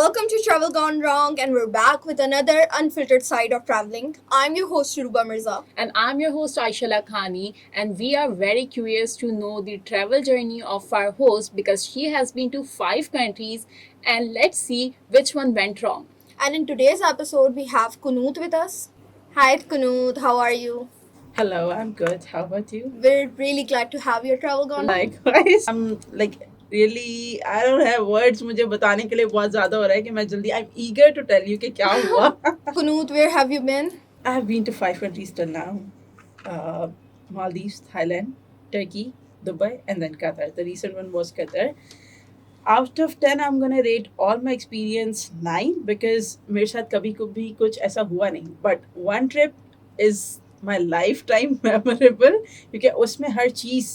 Welcome to Travel Gone Wrong, and we're back with another unfiltered side of traveling. I'm your host, Shuruba Mirza. And I'm your host Aisha Lakhani, and we are very curious to know the travel journey of our host because she has been to 5 countries, and let's see which one went wrong. And in today's episode, we have Kunoot with us. Hi, Kunoot, how are you? Hello, I'm good. How about you? We're really glad to have your Travel Gone Wrong. Likewise. I'm really I don't have words. मुझे बताने के लिए बहुत ज़्यादा हो रहा है कि मैं जल्दी I'm eager to tell you कि क्या हुआ. Kunoot, where have you been? I have been to 5 countries till now. Maldives, Thailand, Turkey, Dubai, and then Qatar. The recent one was Qatar. Out of 10, I'm gonna rate all my experience 9 because मेरे साथ कभी कभी कुछ ऐसा हुआ नहीं. But one trip is my lifetime memorable क्योंकि उसमें हर चीज़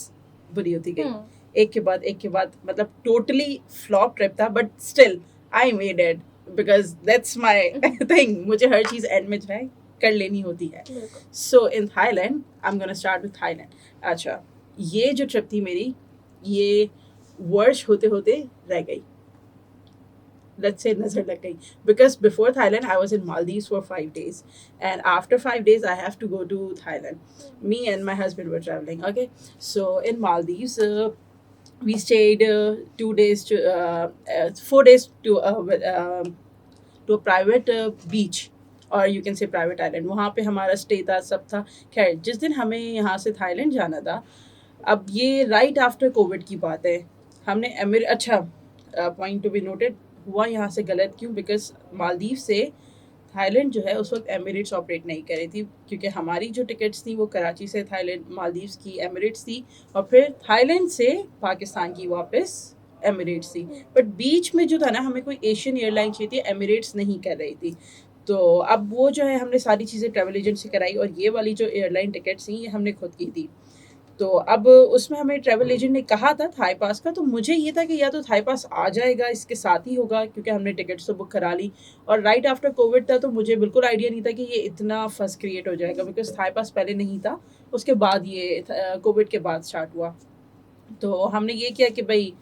बुरी होती गई. एक के बाद मतलब टोटली फ्लॉप ट्रिप था but still I made it because that's my thing. मुझे हर चीज़ एंड में जो है कर लेनी होती है. So in Thailand I am gonna start with Thailand. अच्छा, ये जो ट्रिप थी मेरी, ये वर्ष होते होते रह गई. Let's say नजर लग गई because before Thailand I was in Maldives for 5 days and after 5 days I have to go to Thailand. Me and my husband were traveling. Okay, so in Maldives we stayed 2 days to 4 days to a private beach और you can say private island. वहाँ पे हमारा stay था, सब था. खैर, जिस दिन हमें यहाँ से थाईलैंड जाना था, अब ये राइट आफ्टर कोविड की बात है, हमने अच्छा पॉइंट टू बी नोटेड हुआ यहाँ से गलत क्यों, बिकॉज मालदीव से थाईलैंड जो है उस वक्त एमिरेट्स ऑपरेट नहीं कर रही थी क्योंकि हमारी जो टिकट्स थी वो कराची से थाईलैंड मालदीव्स की एमिरेट्स थी और फिर थाईलैंड से पाकिस्तान की वापस एमिरेट्स थी. बट बीच में जो था ना, हमें कोई एशियन एयरलाइन चाहिए थी, एमिरेट्स नहीं कर रही थी. तो अब वो जो है हमने सारी चीज़ें ट्रैवल एजेंट से कराई और ये वाली जो एयरलाइन टिकट्स थी ये हमने खुद की थी. तो अब उसमें हमें ट्रैवल एजेंट ने कहा था थाई पास का, तो मुझे ये था कि या तो थाई पास आ जाएगा इसके साथ ही होगा क्योंकि हमने टिकट्स तो बुक करा ली और राइट आफ्टर कोविड था, तो मुझे बिल्कुल आइडिया नहीं था कि ये इतना फस क्रिएट हो जाएगा बिकॉज थाई पास पहले नहीं था, उसके बाद ये कोविड के बाद स्टार्ट हुआ. तो हमने ये किया कि भाई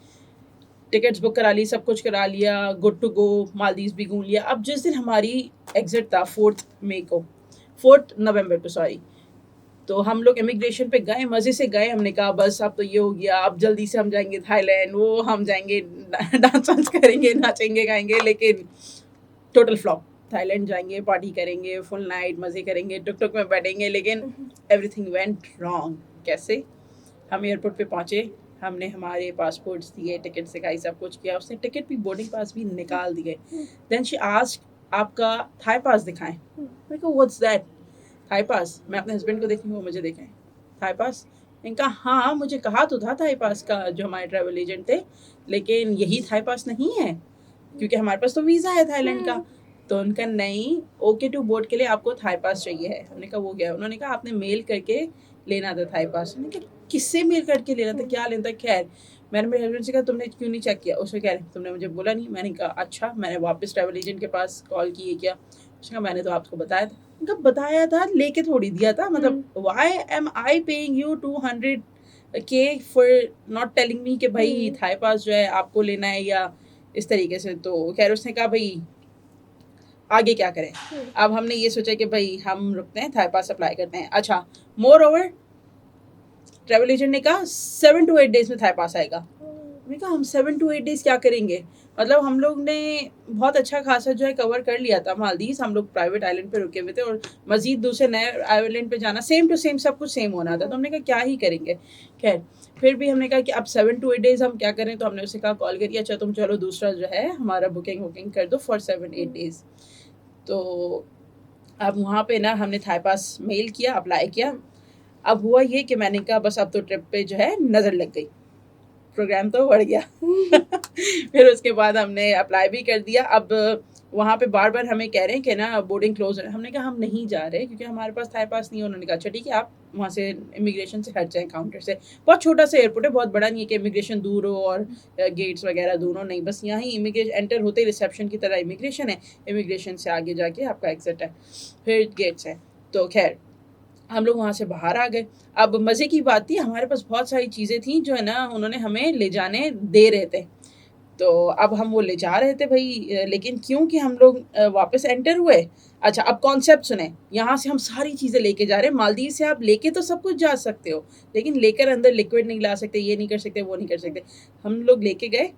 टिकट्स बुक करा ली, सब कुछ करा लिया, गुड टू गो, मालदीव्स भी घूम लिया. अब जिस दिन हमारी एग्जिट था 4 नवंबर को सॉरी, तो हम लोग इमिग्रेशन पे गए, मज़े से गए. हमने कहा बस अब तो ये हो गया, अब जल्दी से हम जाएंगे थाईलैंड, वो हम जाएंगे डांस वांस करेंगे, नाचेंगे गाएंगे. लेकिन टोटल फ्लॉप. थाईलैंड जाएंगे, पार्टी करेंगे, फुल नाइट मज़े करेंगे, टुक टुक में बैठेंगे, लेकिन एवरीथिंग वेंट रॉन्ग. कैसे? हम एयरपोर्ट पे पहुँचे, हमने हमारे पासपोर्ट्स दिए, टिकट दिखाई, सब कुछ किया. उसने टिकट भी, बोर्डिंग पास भी निकाल दिए. देन शी आस्क्ड आपका थाई पास दिखाएं. मैं कहा व्हाट्स दैट? थाई पास? मैं अपने हस्बैंड को देखी, वो मुझे देखें थाई पास. इनका हाँ, मुझे कहा तो था थाई पास का जो हमारे ट्रैवल एजेंट थे, लेकिन यही थाई पास नहीं है क्योंकि हमारे पास तो वीज़ा है थाईलैंड का. तो उनका नहीं, ओके टू बोर्ड के लिए आपको थाई पास चाहिए है. हमने कहा वो गया. उन्होंने कहा आपने मेल करके लेना था थाई पास. हमने कहा किससे मेल करके लेना था, क्या लेना था. खैर, मैंने मेरे हस्बैंड से कहा तुमने क्यों नहीं चेक किया. उसने कह रहे तुमने मुझे बोला नहीं. मैंने कहा अच्छा. मैंने वापस ट्रैवल एजेंट के पास कॉल किए किया. उसने कहा मैंने तो आपको बताया था. उनका बताया था, लेके थोड़ी दिया था. मतलब why am I paying you 200K for not telling me कि भाई थाई पास जो है आपको लेना है या इस तरीके से. तो खैर उसने कहा भाई आगे क्या करें. अब हमने ये सोचा कि भाई हम रुकते हैं, थाई पास अप्लाई करते हैं. अच्छा, मोर ओवर ट्रैवल एजेंट ने कहा 7 to 8 डेज में थाई पास आएगा. मैंने कहा हम 7 to 8 डेज क्या करेंगे. मतलब हम लोग ने बहुत अच्छा खासा जो है कवर कर लिया था मालदीव्स. हम लोग प्राइवेट आइलैंड पे रुके हुए थे और मज़ीद दूसरे नए आइलैंड पे जाना, सेम टू सेम सब कुछ सेम होना था. तो हमने कहा क्या ही करेंगे. खैर फिर भी हमने कहा कि अब 7 to 8 डेज हम क्या करें. तो हमने उसे कहा कॉल करिए, अच्छा तुम चलो दूसरा जो है हमारा बुकिंग कर दो फॉर 7-8 डेज. तो अब वहाँ पे ना हमने थाई पास मेल किया, अप्लाई किया. अब हुआ ये कि मैंने कहा बस अब तो ट्रिप पे जो है नज़र लग गई, प्रोग्राम तो बढ़ गया. फिर उसके बाद हमने अप्लाई भी कर दिया. अब वहाँ पे बार बार हमें कह रहे हैं कि ना बोर्डिंग क्लोज है. हमने कहा हम नहीं जा रहे क्योंकि हमारे पास थाई पास नहीं है. उन्होंने कहा अच्छा ठीक है, आप वहाँ से इमिग्रेशन से हट जाएं, काउंटर से. बहुत छोटा सा एयरपोर्ट है, बहुत बड़ा नहीं है कि इमिग्रेशन दूर हो और गेट्स वगैरह दोनों नहीं. बस यहाँ ही इमिग्रेशन एंटर होते ही रिसेप्शन की तरह इमिग्रेशन है, इमिग्रेशन से आगे जाके आपका एग्जिट है, फिर गेट्स है. तो खैर हम लोग वहाँ से बाहर आ गए. अब मज़े की बात थी, हमारे पास बहुत सारी चीज़ें थी जो है ना उन्होंने हमें ले जाने दे रहे थे. तो अब हम वो ले जा रहे थे भाई, लेकिन क्योंकि हम लोग वापस एंटर हुए, अच्छा अब कॉन्सेप्ट सुने, यहाँ से हम सारी चीज़ें लेके जा रहे हैं। मालदीव से आप लेके तो सब कुछ जा सकते हो, लेकिन लेकर अंदर लिक्विड नहीं ला सकते, ये नहीं कर सकते, वो नहीं कर सकते। हम लोग लेके गए,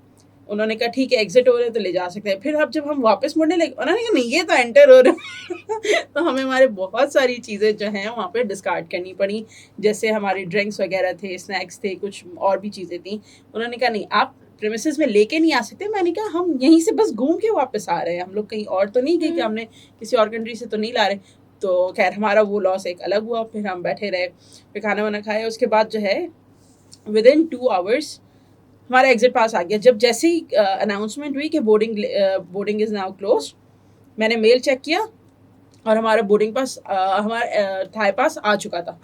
उन्होंने कहा ठीक है एग्जिट हो रहे हैं तो ले जा सकते हैं। फिर अब जब हम वापस मुड़ने लगे, उन्होंने कहा नहीं ये तो एंटर हो रहे तो हमें हमारे बहुत सारी चीज़ें जो हैं वहाँ पे डिस्कार्ड करनी पड़ी, जैसे हमारे ड्रिंक्स वगैरह थे, स्नैक्स थे, कुछ और भी चीज़ें थी। उन्होंने कहा नहीं आप प्रेमिसेस में लेके नहीं आ सकते। मैंने कहा हम यहीं से बस घूम के वापस आ रहे हैं, हम लोग कहीं और तो नहीं गए कि हमने किसी और कंट्री से तो नहीं ला रहे। तो खैर हमारा वो लॉस एक अलग हुआ। फिर हम बैठे रहे, फिर खाना वाना खाया, उसके बाद जो है विदिन 2 आवर्स हमारा एग्जिट पास आ गया। जब जैसे ही अनाउंसमेंट हुई कि बोर्डिंग इज़ नाउ क्लोज, मैंने मेल चेक किया और हमारा बोर्डिंग पास हमारा थाई पास आ चुका था।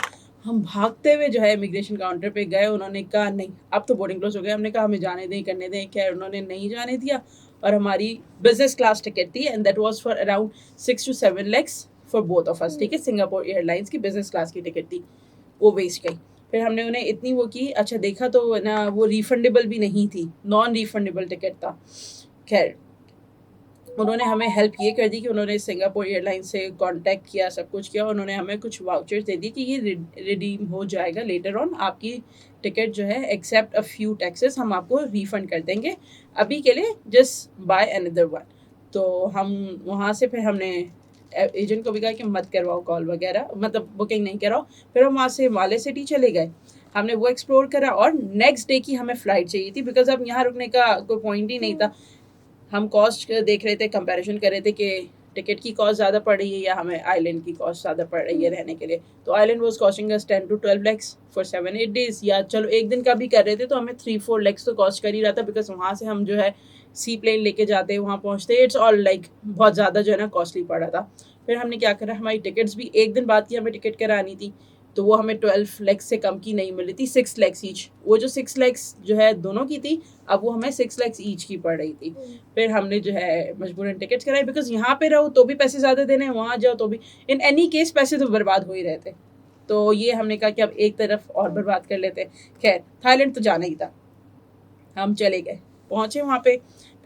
हम भागते हुए जो है इमिग्रेशन काउंटर पे गए, उन्होंने कहा नहीं अब तो बोर्डिंग क्लोज हो गया। हमने कहा हमें जाने दें, करने दें। खैर उन्होंने नहीं जाने दिया और हमारी बिजनेस क्लास टिकट थी and that was for around 6 to 7 lakhs for both of us, ठीक है। सिंगापुर एयरलाइंस की बिजनेस क्लास की टिकट थी, वो वेस्ट गई। फिर हमने उन्हें इतनी वो की, अच्छा देखा तो ना वो रिफंडेबल भी नहीं थी, नॉन रिफंडेबल टिकट था। खैर उन्होंने हमें हेल्प ये कर दी कि उन्होंने सिंगापुर एयरलाइन से कांटेक्ट किया, सब कुछ किया। उन्होंने हमें कुछ वाउचर्स दे दी कि ये रिडीम हो जाएगा लेटर ऑन, आपकी टिकट जो है एक्सेप्ट अ फ्यू टैक्सेस हम आपको रिफ़ंड कर देंगे, अभी के लिए जस्ट बाय अनदर वन। तो हम वहाँ से फिर हमने एजेंट को भी कहा कि मत करवाओ कॉल वगैरह, मतलब बुकिंग नहीं कराओ। फिर हम वहाँ से माले सिटी चले गए, हमने वो एक्सप्लोर करा और नेक्स्ट डे की हमें फ़्लाइट चाहिए थी, बिकॉज अब यहाँ रुकने का कोई पॉइंट ही नहीं था। हम कॉस्ट देख रहे थे, कंपैरिजन कर रहे थे कि टिकट की कॉस्ट ज़्यादा पड़ रही है या हमें आइलैंड की कॉस्ट ज़्यादा पड़ रही है रहने के लिए। तो island was costing us 10 to 12 lakhs for 7-8 days, या चलो एक दिन का भी कर रहे थे तो हमें 3-4 lakhs तो कॉस्ट कर ही रहा था, बिकॉज वहाँ से हम जो है सी प्लेन लेके जाते, वहाँ पहुँचते, इट्स ऑल लाइक बहुत ज़्यादा जो है ना कॉस्टली पड़ रहा था। फिर हमने क्या करा, हमारी टिकट्स भी एक दिन बाद की हमें टिकट करानी थी, तो वो हमें 12 lakhs से कम की नहीं मिल रही थी, 6 lakhs ईच। वो जो 6 lakhs जो है दोनों की थी, अब वो हमें 6 lakhs ईच की पड़ रही थी। फिर हमने जो है मजबूरन टिकट्स कराई, बिकॉज यहाँ पे रहो तो भी पैसे ज़्यादा देने हैं, वहाँ जाओ तो भी, इन एनी केस पैसे तो बर्बाद हो ही रहे थे। तो ये हमने कहा कि अब एक तरफ और बर्बाद कर लेते हैं। खैर थाईलैंड तो जाना ही था, हम चले गए, पहुँचे वहाँ पे।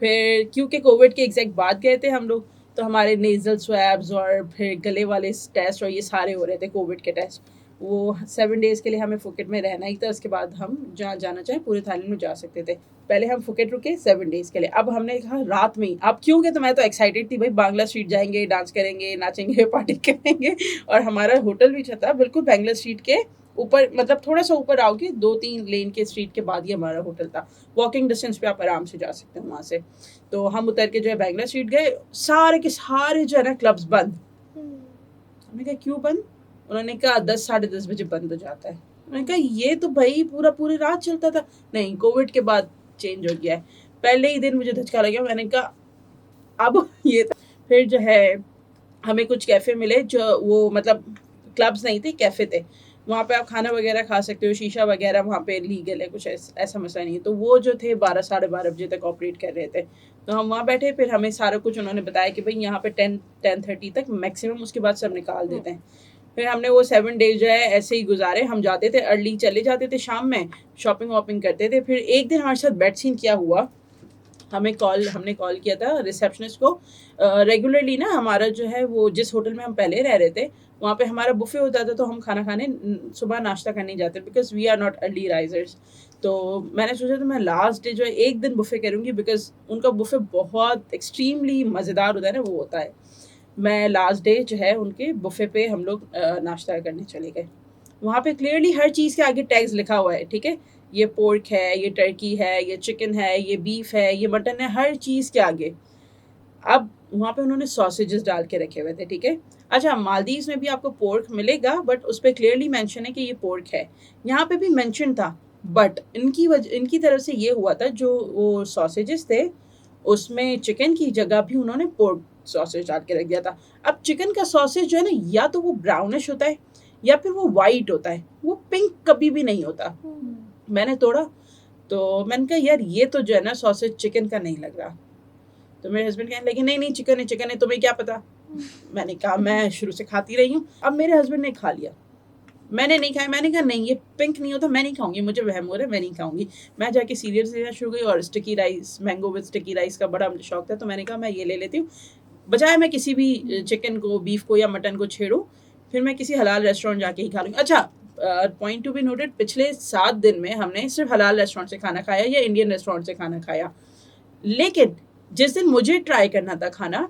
फिर क्योंकि कोविड के एग्जैक्ट बाद गए थे हम लोग, तो हमारे नेजल स्वैब्स और फिर गले वाले टेस्ट और ये सारे हो रहे थे कोविड के टेस्ट। वो 7 days के लिए हमें फुकेट में रहना ही था, उसके बाद हम जहाँ जाना चाहें पूरे थाईलैंड में जा सकते थे। पहले हम फुकेट रुके 7 days के लिए, अब हमने कहा रात में ही। अब क्योंकि तो मैं तो एक्साइटेड थी भाई, बांग्ला स्ट्रीट जाएंगे, डांस करेंगे, नाचेंगे, पार्टी करेंगे। और हमारा होटल भी था बिल्कुल बांग्ला स्ट्रीट के ऊपर, मतलब थोड़ा सा ऊपर आओगे 2-3 लेन के स्ट्रीट के बाद ही हमारा होटल था। वॉकिंग डिस्टेंस पे आप आराम से जा सकते हैं वहाँ से। तो हम उतर के जो है बांग्ला स्ट्रीट गए, सारे के सारे जो है ना क्लब्स बंद। हमने कहा क्यों बंद? उन्होंने कहा 10-10:30 बजे बंद हो जाता है। मैंने कहा ये तो भाई पूरी रात चलता था। नहीं, कोविड के बाद चेंज हो गया है। पहले ही दिन मुझे धचका लग गया, मैंने कहा अब ये फिर जो है हमें कुछ कैफ़े मिले, जो वो मतलब क्लब्स नहीं थे, कैफ़े थे। वहाँ पे आप खाना वगैरह खा सकते हो, शीशा वगैरह वहाँ पे लीगल है, कुछ ऐसा मसला नहीं है। तो वो जो थे 12-12:30 बजे तक ऑपरेट कर रहे थे। तो हम वहाँ बैठे, फिर हमें सारा कुछ उन्होंने बताया कि भाई यहाँ पे 10-10:30 तक मैक्सिमम, उसके बाद सब निकाल देते हैं। फिर हमने वो 7 days जो है ऐसे ही गुजारे। हम जाते थे अर्ली, चले जाते थे शाम में, शॉपिंग वॉपिंग करते थे। फिर एक दिन हमारे साथ बेड सीन क्या हुआ, हमने कॉल किया था रिसेप्शनिस्ट को। रेगुलरली ना हमारा जो है वो जिस होटल में हम पहले रह रहे थे वहाँ पे हमारा बुफे होता था, तो हम खाना खाने सुबह नाश्ता करने जाते, because we are not early risers. तो मैंने सोचा था मैं लास्ट डे जो है एक दिन बुफे करूँगी, बिकॉज उनका बुफे बहुत एक्सट्रीमली मज़ेदार होता है ना, वो होता है। मैं लास्ट डे जो है उनके बुफे पे हम लोग नाश्ता करने चले गए। वहाँ पे क्लियरली हर चीज़ के आगे टैग्स लिखा हुआ है, ठीक है, ये पोर्क है, ये टर्की है, ये चिकन है, ये बीफ है, ये मटन है, हर चीज़ के आगे। अब वहाँ पे उन्होंने सॉसेजेस डाल के रखे हुए थे, ठीक है। अच्छा, मालदीव्स में भी आपको पोर्क मिलेगा, बट उस पर क्लियरली मेंशन है कि ये पोर्क है। यहाँ पे भी मेंशन था, बट इनकी तरफ से ये हुआ था, जो वो सॉसेजेस थे उसमें चिकन की जगह भी उन्होंने पोर्क सॉसेज डाल के रख दिया था। अब चिकन का सॉसेज जो है ना, या तो वो ब्राउनिश होता है या फिर वो वाइट होता है, वो पिंक कभी भी नहीं होता। मैंने तोड़ा तो मैंने कहा यार ये तो जो है ना सॉसेज चिकन का नहीं लग रहा। तो मेरे हस्बैंड कहने लगे नहीं चिकन है, तुम्हें क्या पता। मैंने कहा मैं शुरू से खाती रही हूँ। अब मेरे हस्बैंड ने खा लिया, मैंने नहीं खाया, मैंने कहा नहीं ये पिंक नहीं होता, मैं नहीं खाऊंगी, मुझे वहम हो रहा है, मैं नहीं खाऊंगी। मैं जाके सीरियल्स लेना शुरू गई और sticky rice, mango with sticky rice का बड़ा मुझे शौक था, तो मैंने कहा मैं ये ले लेती हूँ, बजाय मैं किसी भी चिकन को, बीफ को या मटन को छेड़ूं, फिर मैं किसी हलाल रेस्टोरेंट जाके ही खा लूँगी। अच्छा, पॉइंट टू बी नोटेड, पिछले 7 दिन में हमने सिर्फ हलाल रेस्टोरेंट से खाना खाया या इंडियन रेस्टोरेंट से खाना खाया। लेकिन जिस दिन मुझे ट्राई करना था खाना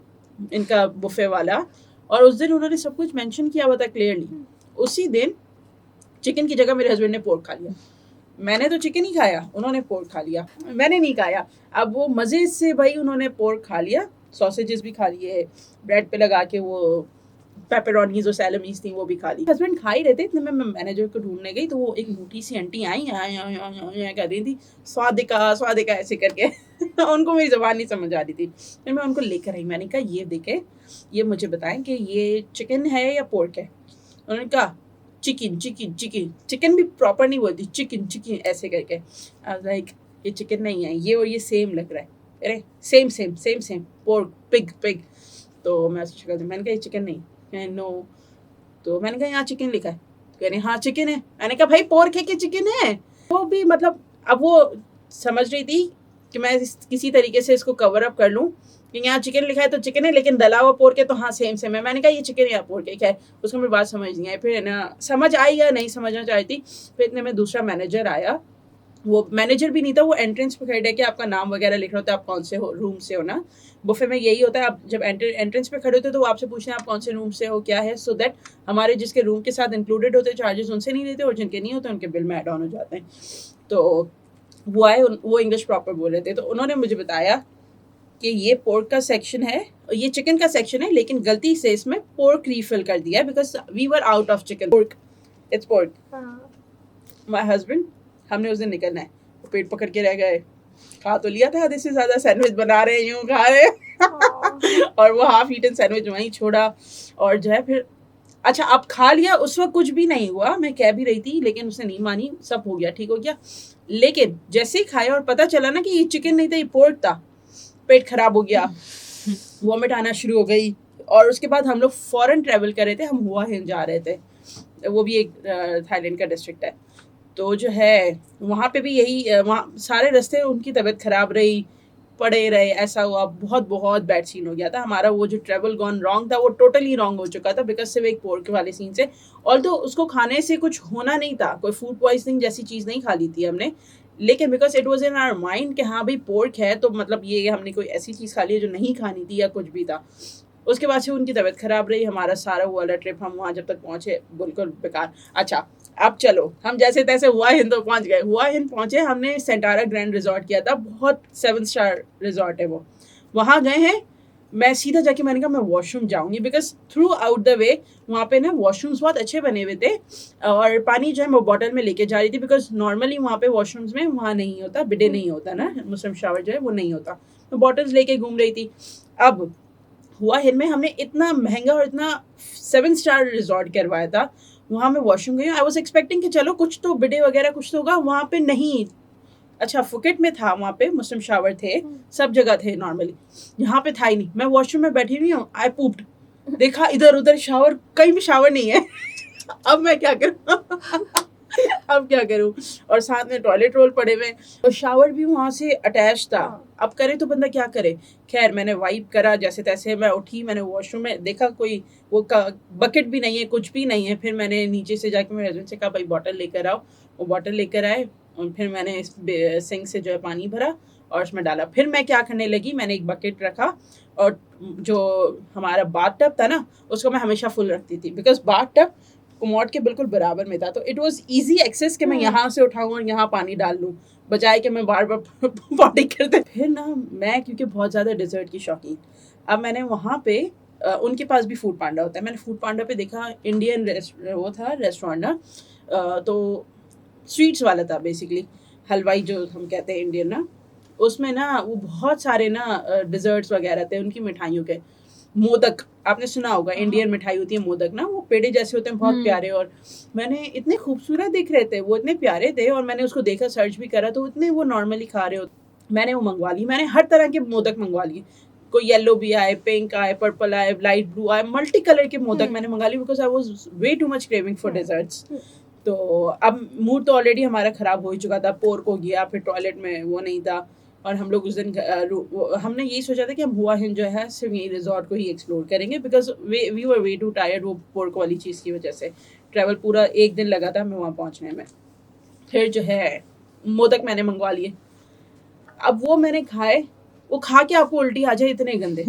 इनका बुफे वाला, और उस दिन उन्होंने सब कुछ मेंशन किया हुआ था क्लियरली, उसी दिन चिकन की जगह मेरे हस्बैंड ने पोर्क खा लिया। मैंने तो चिकन ही खाया, उन्होंने पोर्क खा लिया, मैंने नहीं खाया। अब वो मज़े से भाई उन्होंने पोर्क खा लिया, सॉसेजेस भी खा लिए, ब्रेड पे लगा के वो पेपरोनीज और सैलमीज थी वो भी खा ली। हस्बैंड खा ही रहे थे, इतने में मैं मैनेजर को ढूंढने गई तो वो एक मोटी सी आंटी आई कर रही थी स्वादिका ऐसे करके उनको मेरी ज़बान नहीं समझ आ रही थी। फिर मैं उनको लेकर आई, मैंने कहा ये देखे, ये मुझे बताएं कि ये चिकन है या पोर्क है। उन्होंने कहा चिकन चिकन चिकन, चिकन भी प्रॉपर नहीं बोलती, चिकन चिकन ऐसे करके। आई वाज लाइक ये चिकन नहीं है, ये और ये सेम लग रहा है, अरे same same same same, pork pig pig. तो मैं मैंने कहा ये चिकन नहीं है, नो। तो मैंने कहा यहाँ चिकन लिखा है, कह रहे हाँ चिकन है। मैंने कहा भाई पोर्क है कि चिकन है। वो भी मतलब अब वो समझ रही थी कि मैं किसी तरीके से इसको कवर अप कर लूँ कि यहाँ चिकन लिखा है तो चिकन है, लेकिन दला हुआ पोर्क है तो हाँ सेम सेम है। मैंने कहा ये चिकन या पोर्क है क्या है, उसको मेरी बात समझ नहीं आई। फिर ना समझ आई या नहीं समझना चाहती, फिर इतने में दूसरा मैनेजर आया, वो मैनेजर भी नहीं था, वो एंट्रेंस पे खड़े कि आपका नाम वगैरह लिख रहा होता है, आप कौन से हो रूम से हो ना। बुफे में यही होता है, आप जब एंट्रेंस पे खड़े होते हो तो वो आपसे पूछते हैं आप कौन से रूम से हो क्या है, सो दैट हमारे जिसके रूम के साथ इंक्लूडेड होते हैं चार्जेस उनसे नहीं लेते और जिनके नहीं होते उनके बिल में ऐड ऑन हो जाते हैं। तो वो आए, वो इंग्लिश प्रॉपर बोल रहे थे, तो उन्होंने मुझे बताया कि ये पोर्क का सेक्शन है, ये चिकन का सेक्शन है, लेकिन गलती से इसमें पोर्क रीफिल कर दिया है because we were out of chicken. Pork, it's pork. My husband, हमने उस दिन निकलना है, वो पेट पकड़ के रह गए, खा तो लिया था आधे से ज़्यादा, सैंडविच बना रहे यूँ खा रहे और वो हाफ ईटन सैंडविच वहीं छोड़ा। और जो है फिर अच्छा अब खा लिया, उस वक्त कुछ भी नहीं हुआ, मैं कह भी रही थी लेकिन उसने नहीं मानी, सब हो गया, ठीक हो गया। लेकिन जैसे ही खाया और पता चला ना कि ये चिकन नहीं था ये पोर्क था, पेट खराब हो गया, वॉमिट आना शुरू हो गई। और उसके बाद हम लोग फॉरेन ट्रैवल कर रहे थे, हम हुआ हिंद जा रहे थे, वो भी एक थाईलैंड का डिस्ट्रिक्ट है। तो जो है वहाँ पे भी यही, वहाँ सारे रास्ते उनकी तबीयत ख़राब रही, पड़े रहे, ऐसा हुआ, बहुत बहुत बैड सीन हो गया था हमारा। वो जो ट्रैवल गॉन रॉन्ग था वो टोटली रॉन्ग हो चुका था बिकॉज सिर्फ एक पोर्क वाले सीन से। ऑल्दो उसको खाने से कुछ होना नहीं था, कोई फूड पॉइजनिंग जैसी चीज़ नहीं खा ली थी हमने, लेकिन because it was in our mind कि हाँ भाई पोर्क है तो मतलब ये हमने कोई ऐसी चीज़ खा ली है जो नहीं खानी थी या कुछ भी था। उसके बाद से उनकी तबीयत ख़राब रही, हमारा सारा वो वाला ट्रिप, हम वहाँ जब तक पहुँचे बिल्कुल बेकार। अच्छा अब चलो, हम जैसे तैसे हुआ हिंद तो पहुँच गए, हुआ हिंद पहुँचे, हमने सेंटारा ग्रैंड रिजॉर्ट किया था, बहुत 7 स्टार रिजॉर्ट है वो। वहाँ गए हैं, मैं सीधा जाके मैंने कहा मैं वॉशरूम जाऊँगी because through out the way वहाँ पे ना वॉशरूम्स बहुत अच्छे बने हुए थे और पानी जो है मैं बॉटल में लेके जा रही थी बिकॉज नॉर्मली वहाँ पे वॉशरूम्स में वहाँ नहीं होता, बिडे नहीं होता ना, मुस्लिम शावर जो है वो नहीं होता, मैं बॉटल्स लेके घूम रही थी। अब हुआ हिंद में हमने इतना महंगा और इतना 7 स्टार रिजॉर्ट करवाया था, वहाँ मैं वॉशरूम गई, आई वॉज एक्सपेक्टिंग कि चलो कुछ तो बिडे वगैरह कुछ तो होगा, वहाँ पे नहीं। अच्छा फुकेट में था, वहाँ पे मुस्लिम शावर थे, सब जगह थे नॉर्मली, यहाँ पे था ही नहीं। मैं वॉशरूम में बैठी हुई हूँ, आई पूप्ड, देखा इधर उधर शावर, कहीं भी शावर नहीं है अब मैं क्या करूँ अब क्या करूँ, और साथ में टॉयलेट रोल पड़े हुए और शावर भी वहाँ से अटैच था। अब करे तो बंदा क्या करे, खैर मैंने वाइप करा जैसे तैसे, मैं उठी, मैंने वॉशरूम में देखा कोई वो बकेट भी नहीं है, कुछ भी नहीं है। फिर मैंने नीचे से जाके मेरे हस्बैंड से कहा भाई बॉटल लेकर आओ, वो बॉटल लेकर आए और फिर मैंने इस सिंक से जो है पानी भरा और उसमें डाला। फिर मैं क्या करने लगी, मैंने एक बकेट रखा और जो हमारा बाथ टब था ना उसको मैं हमेशा फुल रखती थी बिकॉज बाथ टब कमोड के बिल्कुल बराबर में था, तो इट वाज इजी एक्सेस कि मैं यहाँ से उठाऊँ और यहाँ पानी डाल लूँ बजाय कि मैं बार बार पॉटी करते। फिर ना मैं क्योंकि बहुत ज़्यादा डिज़र्ट की शौकीन, अब मैंने वहाँ पे उनके पास भी फूड पांडा होता है, मैंने फूड पांडा पे देखा इंडियन वो था रेस्टोरेंट ना, तो स्वीट्स वाला था बेसिकली, हलवाई जो हम कहते हैं इंडियन ना, उसमें ना वो बहुत सारे ना डिज़र्ट्स वगैरह थे उनकी मिठाइयों के। मोदक आपने सुना होगा, इंडियन मिठाई होती है मोदक ना, वो पेड़े जैसे होते हैं बहुत प्यारे, और मैंने इतने खूबसूरत दिख रहे थे, वो इतने प्यारे थे और मैंने उसको देखा, सर्च भी करा तो इतने वो नॉर्मली खा रहे होते, मैंने वो मंगवा ली, मैंने हर तरह के मोदक मंगवा लिए। कोई येलो भी आए, पिंक आए, पर्पल आए, लाइट ब्लू आए, मल्टी कलर के मोदक मैंने मंगा ली because I was way too much craving for desserts. तो अब मूड तो ऑलरेडी हमारा ख़राब हो ही चुका था, पोर्क हो गया, फिर टॉयलेट में वो नहीं था, और हम लोग उस दिन हमने यही सोचा था कि हम हुआ हिंद जो है सिर्फ यही रिजॉर्ट को ही एक्सप्लोर करेंगे because we were way too tired वो पोर्क वाली चीज़ की वजह से। ट्रैवल पूरा एक दिन लगा था हमें वहाँ पहुँचने में। फिर जो है मोदक मैंने मंगवा लिए, अब वो मैंने खाए, वो खा के आपको उल्टी आ जाए इतने गंदे।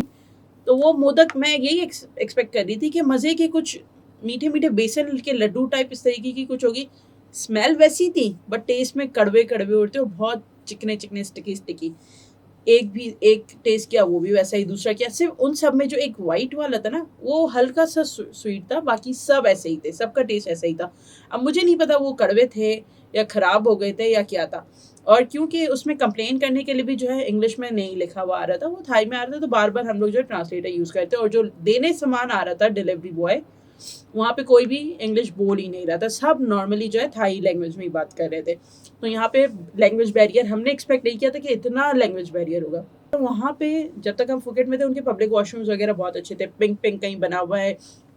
तो वो मोदक मैं यही एक्सपेक्ट कर रही थी कि मज़े के कुछ मीठे मीठे बेसन के लड्डू टाइप इस तरीके की कुछ होगी, स्मेल वैसी थी बट टेस्ट में कड़वे कड़वे उड़ते और बहुत चिकने चिकने स्टिकी स्टिकी। एक टेस्ट किया वो भी वैसा ही, दूसरा किया, सिर्फ उन सब में जो एक वाइट वाला था ना वो हल्का सा स्वीट था, बाकी सब ऐसे ही थे, सबका टेस्ट ऐसा ही था। अब मुझे नहीं पता वो कड़वे थे या ख़राब हो गए थे या क्या था, और क्योंकि उसमें कंप्लेन करने के लिए भी जो है इंग्लिश में नहीं लिखा हुआ आ रहा था, वो थाई में आ रहा था, तो बार बार हम लोग जो है ट्रांसलेटर यूज़ करते, और जो देने सामान आ रहा था डिलीवरी बॉय, वहाँ पे कोई भी इंग्लिश बोल ही नहीं रहा था, सब नॉर्मली जो है थाई लैंग्वेज में ही बात कर रहे थे। तो यहाँ पे लैंग्वेज बैरियर हमने एक्सपेक्ट नहीं किया था कि इतना लैंग्वेज बैरियर होगा। तो वहाँ पे जब तक हम फुकेट में थे उनके पब्लिक वॉशरूम्स वगैरह बहुत अच्छे थे, पिंक पिंक कहीं बना हुआ है,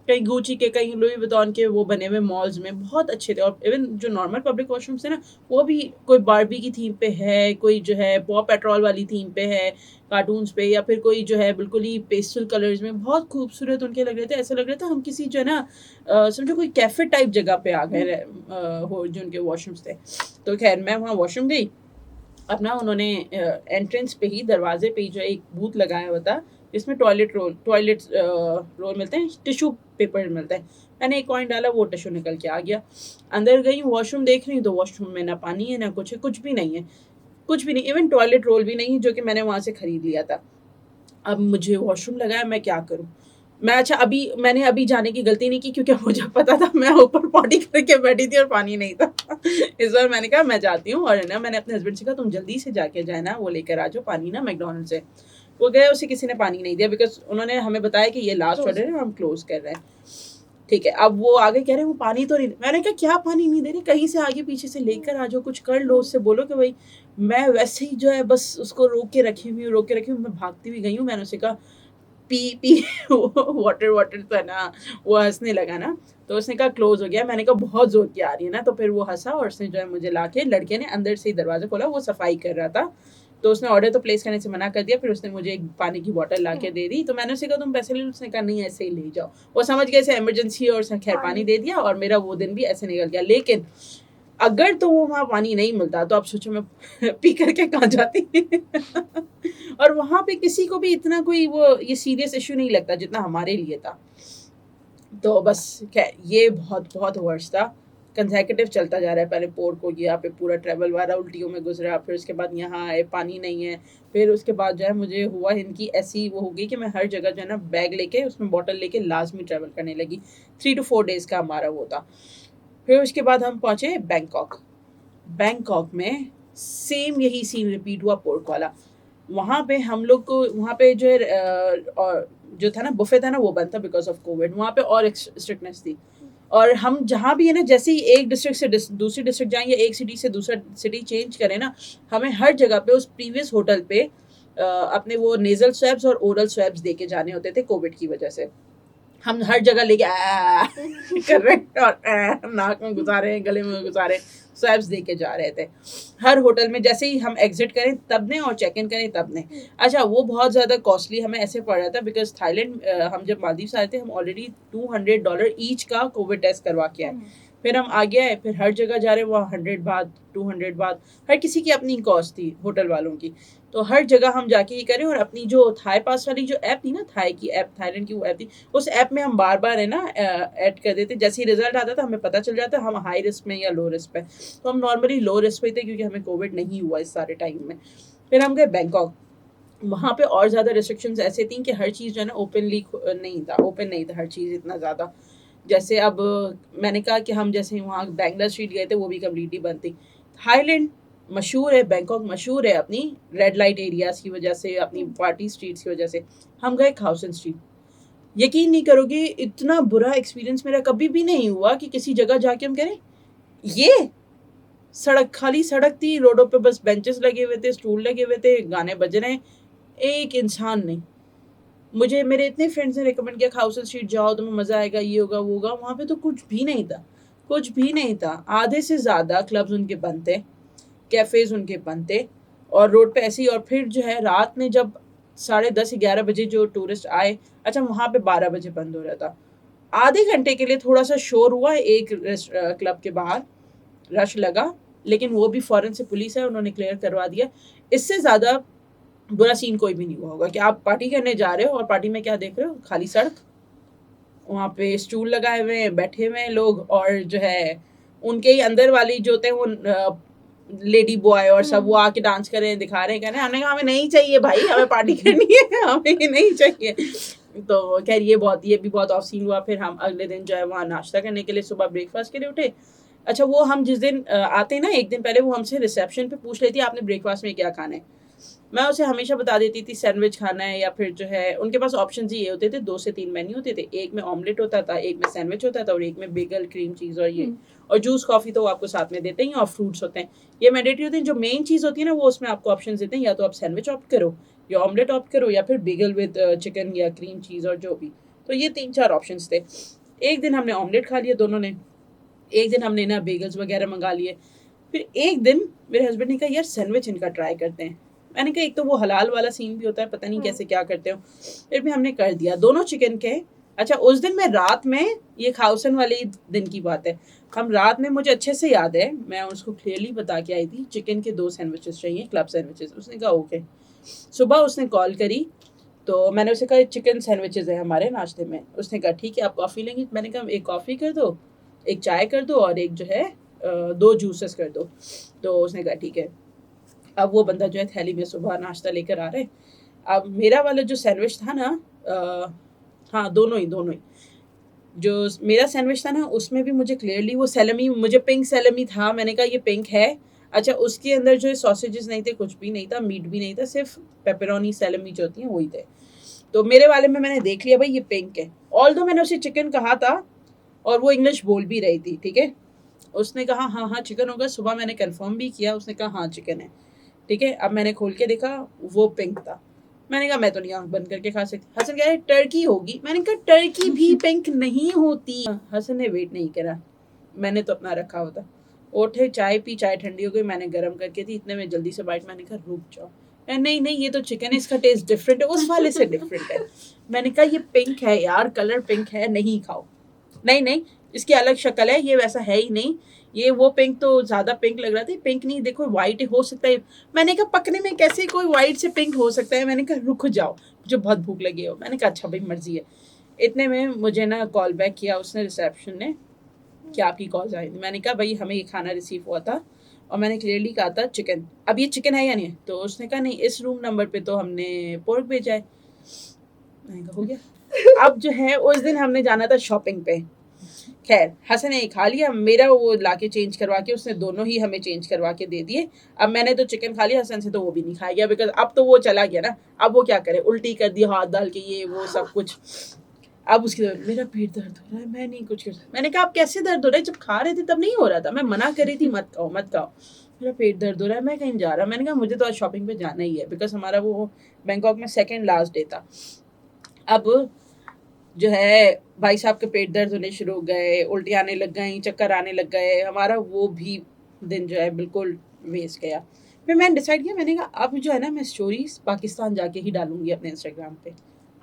कहीं गुची के, कहीं लुई विटॉन के वो बने हुए मॉल्स में बहुत अच्छे थे, और इवन जो नॉर्मल पब्लिक वॉशरूम्स थे ना वो भी कोई बारबी की थीम पे है, कोई जो है पॉ पेट्रोल वाली थीम पे है, कार्टून्स पे, या फिर कोई जो है बिल्कुल ही पेस्टल कलर्स में बहुत खूबसूरत उनके लग रहे थे। ऐसा लग रहा था हम किसी जो है ना समझो कोई कैफे टाइप जगह पे आ गए हो जो उनके वॉशरूम्स थे। तो खैर मैं वहाँ वॉशरूम गई अपना, उन्होंने एंट्रेंस पे ही दरवाजे पे ही जो है एक बूथ लगाया हुआ था जिसमें टॉयलेट रोल मिलते हैं, टिश्यू पेपर मिलता है। मैंने एक कॉइन डाला, वो टिश्यू निकल के आ गया। अंदर गई, वॉशरूम देख रही हूँ तो वॉशरूम में ना पानी है ना कुछ है, कुछ भी नहीं है, कुछ भी नहीं, इवन टॉयलेट रोल भी नहीं, जो कि मैंने वहाँ से खरीद लिया था। अब मुझे वॉशरूम लगाया, मैं क्या करूँ? मैं मैंने अभी जाने की गलती नहीं की क्योंकि मुझे पता था मैं ऊपर पॉटी करके बैठी थी और पानी नहीं था। इस बार मैंने कहा मैं जाती हूँ, और ना मैंने अपने हस्बैंड से कहा तुम जल्दी से जाके जाए ना वो लेकर आ जाओ पानी ना मैकडोनल्ड से। वो गए, उसे किसी ने पानी नहीं दिया बिकॉज उन्होंने हमें बताया कि ये लास्ट ऑर्डर है, हम क्लोज कर रहे हैं। ठीक है, अब वो आगे कह रहे हैं वो पानी तो नहीं, मैंने कहा क्या पानी नहीं दे रहे, कहीं से आगे पीछे से लेकर आ जाओ, कुछ कर लो, उससे बोलो कि भाई मैं वैसे ही जो है बस उसको रोक के रखी हुई हूँ, मैं भागती हुई गई हूँ। मैंने उसे कहा पी पी वाटर तो है ना, वो हंसने लगा ना, तो उसने कहा क्लोज हो गया। मैंने कहा बहुत जोर की आ रही है ना, तो फिर वो हंसा और उसने जो है मुझे लाके, लड़के ने अंदर से ही दरवाजा खोला, वो सफाई कर रहा था, तो उसने ऑर्डर तो प्लेस करने से मना कर दिया। फिर उसने मुझे एक पानी की बोतल ला के दे दी, तो मैंने उसे कहा तुम पैसे ले लो, उसने कहा नहीं ऐसे ही ले जाओ। वो समझ गए ऐसे इमरजेंसी, और उसने खैर पानी दे दिया, और मेरा वो दिन भी ऐसे निकल गया। लेकिन अगर तो वो वहाँ पानी नहीं मिलता तो आप सोचो मैं पी करके कहाँ जाती। और वहाँ पे किसी को भी इतना कोई वो ये सीरियस इशू नहीं लगता जितना हमारे लिए था। तो बस खैर ये बहुत बहुत वर्ष था, कंसेक्यूटिव चलता जा रहा है। पहले पोर्क हो गया, फिर पूरा ट्रैवल वाला उल्टियों में गुजरा, फिर उसके बाद यहाँ आए पानी नहीं है, फिर उसके बाद जो है मुझे हुआ इनकी ऐसी वो हो गई कि मैं हर जगह जो है ना बैग लेके उसमें बॉटल लेके लाजमी ट्रैवल करने लगी। 3 to 4 डेज़ का हमारा वो था। फिर उसके बाद हम पहुँचे बैंकॉक में सेम यही सीन रिपीट हुआ पोर्क वाला। वहाँ पे हम लोग को वहाँ पे जो है और जो था ना बुफे था ना वो बंद था बिकॉज ऑफ कोविड। वहाँ पे और स्ट्रिक्टनेस थी, और हम जहाँ भी है ना जैसे ही एक डिस्ट्रिक्ट से दूसरी डिस्ट्रिक्ट जाएं या एक सिटी से दूसरा सिटी चेंज करें ना, हमें हर जगह पे उस प्रीवियस होटल पे अपने वो नेजल स्वैब्स और ओरल स्वैब्स दे के जाने होते थे कोविड की वजह से। हम हर जगह लेके कर रहे हैं और नाक में घुसा रहे हैं, गले में घुसा रहे हैं, स्वैब्स दे के जा रहे थे हर होटल में। जैसे ही हम एग्जिट करें तब ने और चेक इन करें तब ने। अच्छा वो बहुत ज़्यादा कॉस्टली हमें ऐसे पड़ रहा था बिकॉज थाईलैंड हम जब मालदीव आए थे हम ऑलरेडी $200 ईच का कोविड टेस्ट करवा के आए। फिर हम आगे आए, फिर हर जगह जा रहे वहाँ 100 बात 200 बात, हर किसी की अपनी कॉस्ट थी होटल वालों की। तो हर जगह हम जाके ये करें, और अपनी जो थाई पास वाली जो ऐप थी ना, थाई की ऐप, थाईलैंड की वो ऐप थी, उस ऐप में हम बार बार है ना ऐड कर देते। जैसे ही रिजल्ट आता था हमें पता चल जाता हम हाई रिस्क में या लो रिस्क पे। तो हम नॉर्मली लो रिस्क पे थे क्योंकि हमें कोविड नहीं हुआ इस सारे टाइम में। फिर हम गए बैंकॉक। वहाँ पे और ज़्यादा रिस्ट्रिक्शंस ऐसे थी कि हर चीज़ जो है ना ओपन नहीं था हर चीज़ इतना ज़्यादा। जैसे अब मैंने कहा कि हम जैसे वहाँ बैंगला स्ट्रीट गए थे वो भी कम्प्लीटली बंद थी। थाईलैंड मशहूर है, बैंकॉक मशहूर है अपनी रेड लाइट एरियाज़ की वजह से, अपनी पार्टी स्ट्रीट्स की वजह से। हम गए खाउसन स्ट्रीट, यकीन नहीं करोगे इतना बुरा एक्सपीरियंस मेरा कभी भी नहीं हुआ कि किसी जगह जाके हम कह रहे ये खाली सड़क थी, रोडों पे बस बेंचेस लगे हुए थे, स्टूल लगे हुए थे, गाने बज रहे हैं, एक इंसान नहीं। मुझे मेरे इतने फ्रेंड्स ने रिकमेंड किया खाउसल स्ट्रीट जाओ, तुम्हें मज़ा आएगा, ये होगा वो होगा। वहाँ पे तो कुछ भी नहीं था, कुछ भी नहीं था। आधे से ज़्यादा क्लब्स उनके बंद थे, कैफ़ेज़ उनके बंद थे, और रोड पे ऐसे ही। और फिर जो है रात में जब 10:30-11 बजे जो टूरिस्ट आए, अच्छा वहाँ पे 12 बजे बंद हो रहा था। आधे घंटे के लिए थोड़ा सा शोर हुआ एक क्लब के बाहर, रश लगा, लेकिन वो भी फ़ौरन से पुलिस है, उन्होंने क्लियर करवा दिया। इससे ज़्यादा बुरा सीन कोई भी नहीं हुआ होगा कि आप पार्टी करने जा रहे हो और पार्टी में क्या देख रहे हो, खाली सड़क, वहाँ पे स्टूल लगाए हुए हैं, बैठे हुए हैं लोग, और जो है उनके ही अंदर वाली जो होते हैं वो लेडी बॉय और सब, वो आके डांस कर रहे हैं, दिखा रहे हैं, कह रहे हैं। हमने कहा हमें नहीं चाहिए भाई, हमें पार्टी करनी है, हमें ये नहीं चाहिए। तो खैर ये भी बहुत ऑफ सीन हुआ। फिर हम अगले दिन जो है वहाँ नाश्ता करने के लिए सुबह ब्रेकफास्ट के लिए उठे। अच्छा वो हम जिस दिन आते हैं ना, एक दिन पहले वो हमसे रिसेप्शन पे पूछ लेती है आपने ब्रेकफास्ट में क्या खाना है। मैं उसे हमेशा बता देती थी सैंडविच खाना है, या फिर जो है उनके पास ऑप्शन ही ये होते थे, 2 से 3 मेन्यू होते थे। एक में ऑमलेट होता था, एक में सैंडविच होता था, और एक में बेगल, क्रीम चीज़ और ये, और जूस कॉफ़ी तो वो आपको साथ में देते ही, और फ्रूट्स होते हैं। ये मैंडेटरी होते हैं। जो मेन चीज़ होती है ना, वो उसमें आपको ऑप्शन देते हैं, या तो आप सैंडविच ऑप्ट करो, या ऑमलेट ऑप्ट करो, या फिर बेगल विद चिकन या क्रीम चीज़ और जो भी। तो ये 3-4 ऑप्शन थे। एक दिन हमने ऑमलेट खा लिया दोनों ने, एक दिन हमने ना बेगल्स वगैरह मंगा लिए। फिर एक दिन मेरे हस्बैंड ने कहा यार सैंडविच इनका ट्राई करते हैं। मैंने कहा एक तो वो हलाल वाला सीन भी होता है, पता नहीं कैसे क्या करते हो। फिर भी हमने कर दिया, दोनों चिकन के। अच्छा उस दिन मैं रात में, ये खाउसन वाले दिन की बात है, हम रात में, मुझे अच्छे से याद है, मैं उसको क्लियरली बता के आई थी चिकन के 2 सैंडविचेस चाहिए, क्लब सैंडविचेस। उसने कहा ओके। सुबह उसने कॉल करी, तो मैंने उसे कहा चिकन सैंडविचेस है हमारे नाश्ते में। उसने कहा ठीक है, आप कॉफ़ी लेंगी? मैंने कहा एक कॉफ़ी कर दो, एक चाय कर दो, और एक जो है 2 जूसेस कर दो। तो उसने कहा ठीक है। अब वो बंदा जो है थैली में सुबह नाश्ता लेकर आ रहे। अब मेरा वाला जो सैंडविच था ना, हाँ दोनों ही जो मेरा सैंडविच था ना, उसमें भी मुझे क्लियरली वो सैलमी, मुझे पिंक सैलमी था। मैंने कहा ये पिंक है। अच्छा उसके अंदर जो है सॉसेजेस नहीं थे, कुछ भी नहीं था, मीट भी नहीं था, सिर्फ पेपरोनी सैलमी जो होती हैं वही थे। तो मेरे वाले में मैंने देख लिया भाई ये पिंक है, ऑल्दो मैंने उसे चिकन कहा था और वो इंग्लिश बोल भी रही थी, ठीक है। उसने कहा हाँ हाँ चिकन होगा। सुबह मैंने कंफर्म भी किया, उसने कहा हाँ चिकन है, ठीक है। अब मैंने खोल के देखा, वो पिंक था। मैंने कहा मैं तो नहीं आंख बंद करके खा सकती। हसन कह रहे टर्की होगी। मैंने कहा टर्की भी पिंक नहीं होती। हसन ने वेट नहीं करा, मैंने तो अपना रखा होता। उठे, चाय पी, चाय ठंडी हो गई, मैंने गर्म करके थी। इतने में जल्दी से बाइट, मैंने कहा रुक जाओ, नहीं नहीं ये तो चिकन है, इसका टेस्ट डिफरेंट है, उस वाले से डिफरेंट है। मैंने कहा ये पिंक है यार, कलर पिंक है, नहीं खाओ। नहीं नहीं इसकी अलग शक्ल है, ये वैसा है ही नहीं। ये वो पिंक तो ज़्यादा पिंक लग रहा था, पिंक नहीं, देखो वाइट हो सकता है। मैंने कहा पकने में कैसे कोई वाइट से पिंक हो सकता है। मैंने कहा रुक जाओ, मुझे बहुत भूख लगी हो। मैंने कहा अच्छा भाई मर्जी है। इतने में मुझे ना कॉल बैक किया उसने, रिसेप्शन ने, कि आपकी कॉल आई थी। मैंने कहा भाई हमें ये खाना रिसीव हुआ था और मैंने क्लियरली कहा था चिकन, अब ये चिकन है या नहीं? तो उसने कहा नहीं, इस रूम नंबर पे तो हमने पोर्क भेजा है। मैंने कहा हो गया। अब जो है उस दिन हमने जाना था शॉपिंग पे। खैर हसन ने खा लिया, मेरा वो लाके चेंज करवा के उसने दोनों ही हमें चेंज करवा के दे दिए। अब मैंने तो चिकन खा लिया, हसन से तो वो भी नहीं खाया गया, बिकॉज अब तो वो चला गया ना। अब वो क्या करे, उल्टी कर दी हाथ डाल के, ये वो सब कुछ। अब उसके बाद मेरा पेट दर्द हो रहा है, मैं नहीं कुछ कर सकती। मैंने कहा आप कैसे दर्द हो रहा है, जब खा रहे थे तब नहीं हो रहा था, मैं मना कर रही थी मत खाओ मत खाओ। मेरा पेट दर्द हो रहा है, मैं कहीं जा रहा। मैंने कहा मुझे तो आज शॉपिंग पे जाना ही है, बिकॉज हमारा वो बैंकॉक में सेकेंड लास्ट डे था। अब जो है भाई साहब के पेट दर्द होने शुरू हो गए, उल्टी आने लग गई, चक्कर आने लग गए। हमारा वो भी दिन जो है बिल्कुल वेस्ट गया। फिर मैंने डिसाइड किया, मैंने कहा अब जो है ना मैं स्टोरीज पाकिस्तान जाके ही डालूंगी अपने इंस्टाग्राम पे।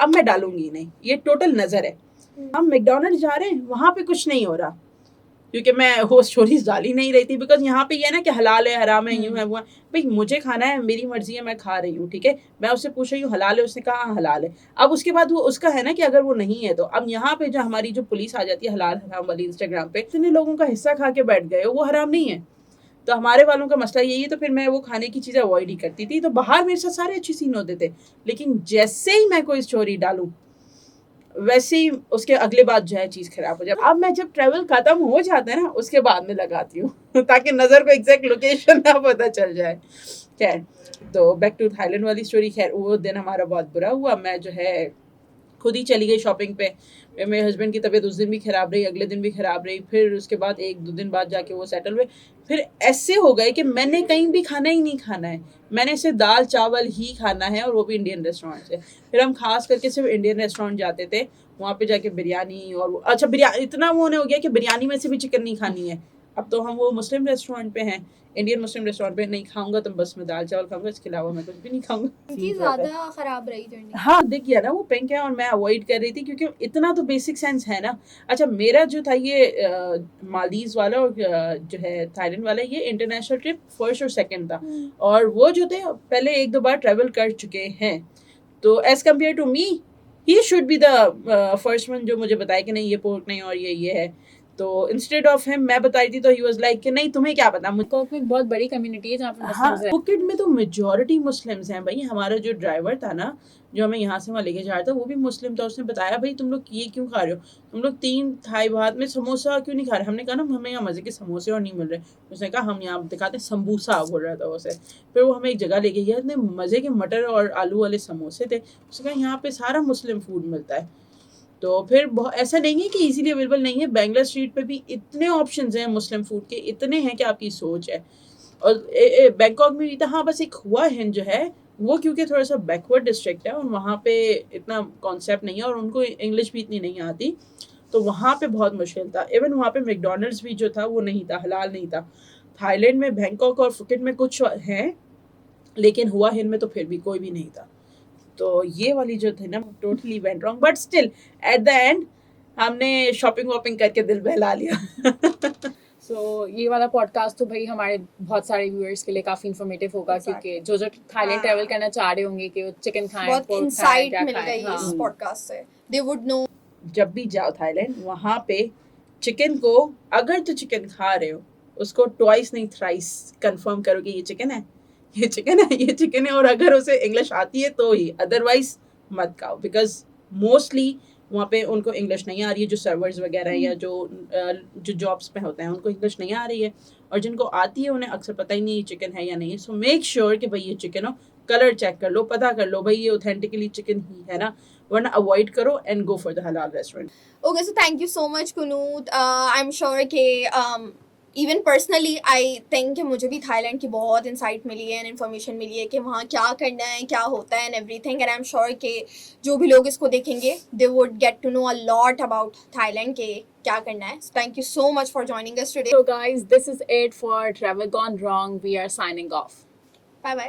अब मैं डालूंगी नहीं, ये टोटल नज़र है। हम मैकडोनल्ड जा रहे हैं, वहाँ पे कुछ नहीं हो रहा, क्योंकि मैं वो स्टोरीज डाल ही नहीं रही थी। बिकॉज यहाँ पे ये है ना कि हलाल है हराम है, यूँ है वो है। भाई मुझे खाना है, मेरी मर्जी है, मैं खा रही हूँ, ठीक है। मैं उससे पूछ रही हूँ हलाल है, उसने कहा हाँ हलाल है। अब उसके बाद वो उसका है ना कि अगर वो नहीं है तो अब यहाँ पे जो हमारी जो पुलिस आ जाती है हलाल हराम वाली इंस्टाग्राम पे, इतने लोगों का हिस्सा खा के बैठ गए, वो हराम नहीं है। तो हमारे वालों का मसला यही है। तो फिर मैं वो खाने की चीज़ें अवॉइड ही करती थी। तो बाहर मेरे साथ सारे अच्छे सीन होते थे, लेकिन जैसे ही मैं कोई स्टोरी डालूँ वैसे ही उसके अगले बाद जो है चीज़ खराब हो जाए। अब मैं जब ट्रैवल खत्म हो जाता है ना, उसके बाद में लगाती हूँ ताकि नज़र को एग्जैक्ट लोकेशन ना पता चल जाए। खैर तो बैक टू थाईलैंड वाली स्टोरी। खैर वो दिन हमारा बहुत बुरा हुआ। मैं जो है खुद ही चली गई शॉपिंग पे। मेरे हस्बैंड की तबीयत उस दिन भी ख़राब रही, अगले दिन भी ख़राब रही, फिर उसके बाद 1-2 दिन बाद जाके वो सेटल हुए। फिर ऐसे हो गए कि मैंने कहीं भी खाना ही नहीं खाना है, मैंने सिर्फ दाल चावल ही खाना है, और वो भी इंडियन रेस्टोरेंट से। फिर हम खास करके सिर्फ इंडियन रेस्टोरेंट जाते थे, वहाँ पे जाके बिरयानी और अच्छा बिरयानी इतना वो हो गया कि बिरयानी में से भी चिकन नहीं खानी है। अब तो हम वो मुस्लिम रेस्टोरेंट पे हैं, इंडियन मुस्लिम रेस्टोरेंट पे नहीं खाऊंगा तो बस मैं दाल चावल खाऊंगा, इसके अलावा मैं कुछ भी नहीं खाऊंगा। इनकी ज़्यादा ख़राब रही जर्नी। हाँ दिख गया ना वो पिंक है, और मैं अवॉइड कर रही थी क्योंकि इतना तो बेसिक सेंस है ना। अच्छा मेरा जो था ये मालदीव्स वाला और जो है थाईलैंड वाला, ये इंटरनेशनल ट्रिप फर्स्ट और सेकंड था, और वो जो थे पहले 1-2 बार ट्रेवल कर चुके हैं, तो as compare to me he should be the first one जो मुझे बताया कि नहीं ये पोर्क नहीं और ये है। तो इंस्टेड ऑफ हिम मैं बताई थी तो ही वाज लाइक कि नहीं तुम्हें क्या पता। बैंकॉक में बहुत बड़ी कम्युनिटी है जहाँ पे हाँ मुस्लिम्स हैं। फुकेट में तो मेजोरिटी मुस्लिम्स हैं भाई। हमारा जो ड्राइवर था ना, जो हमें यहाँ से वहाँ लेके जा रहा था, वो भी मुस्लिम था। उसने बताया भाई तुम लोग ये क्यों खा रहे हो, तुम लोग 3 थाई भात में समोसा क्यों नहीं खा रहे। हमने कहा ना हमें यहाँ मज़े के समोसे और नहीं मिल रहे। उसने कहा हम यहाँ दिखाते हैं संबूसा, बोल रहा था उसे। फिर वो हमें एक जगह लेके गया, इतने मज़े के मटर और आलू वाले समोसे थे। उसने कहा यहाँ पे सारा मुस्लिम फूड मिलता है। तो फिर ऐसा नहीं है कि इजीली अवेलेबल नहीं है, बैंगलोर स्ट्रीट पे भी इतने ऑप्शंस हैं मुस्लिम फूड के, इतने हैं कि आपकी सोच है। और बैंकॉक में भी था। हाँ बस एक हुआ हिंद जो है वो क्योंकि थोड़ा सा बैकवर्ड डिस्ट्रिक्ट है और वहाँ पे इतना कॉन्सेप्ट नहीं है और उनको इंग्लिश भी इतनी नहीं आती, तो वहाँ पे बहुत मुश्किल था। इवन वहाँ पे मैकडोनल्ड्स भी जो था वो नहीं था, हलाल नहीं था। थाईलैंड में बैंकॉक और फुकेट में कुछ हैं, लेकिन हुआ हिंद में तो फिर भी कोई भी नहीं था। तो ये वाली जो थी ना totally went wrong, but still at the end हमने शॉपिंग वॉपिंग करके दिल बहला लिया। सो ये वाला पॉडकास्ट तो भाई हमारे बहुत सारे व्यूअर्स के लिए काफी इन्फॉर्मेटिव होगा, क्योंकि जो थाईलैंड हाँ। ट्रैवल करना चाह रहे होंगे कि वो चिकन खाएं, बहुत pork खाएं, इंसाइट क्या मिल खाएं, गई हाँ। इस पॉडकास्ट से। They would know. जब भी जाओ थाईलैंड, वहाँ पे चिकन को अगर तो चिकन खा रहे हो उसको ट्वाइस नहीं थ्राइस कंफर्म करो कि ये चिकन है, ये चिकन है, ये चिकन है। और अगर उसे इंग्लिश आती है तो ही, अदरवाइज मत खाओ। बिकॉज मोस्टली वहाँ पे उनको इंग्लिश नहीं आ रही है, जो सर्वर्स वगैरह है या जो जॉब्स पे होते हैं उनको इंग्लिश नहीं आ रही है, और जिनको आती है उन्हें अक्सर पता ही नहीं ये चिकन है या नहीं। सो मेक श्योर कि भाई ये चिकन हो, कलर चेक कर लो, पता कर लो भाई ये ऑथेंटिकली चिकन ही है ना, वरना अवॉइड करो एंड गो फॉर द हलाल restaurant. Okay, so thank you so much, Kunut. I'm sure कि even personally I think कि मुझे भी थाईलैंड की बहुत इंसाइट मिली है एंड इन्फॉर्मेशन मिली है कि वहाँ क्या करना है, क्या होता है and everything, and I am sure कि जो भी लोग इसको देखेंगे they would get to know a lot about Thailand के क्या करना है. So thank you so much for joining us today. So guys, this is it for Travel Gone Wrong. We are signing off. Bye bye.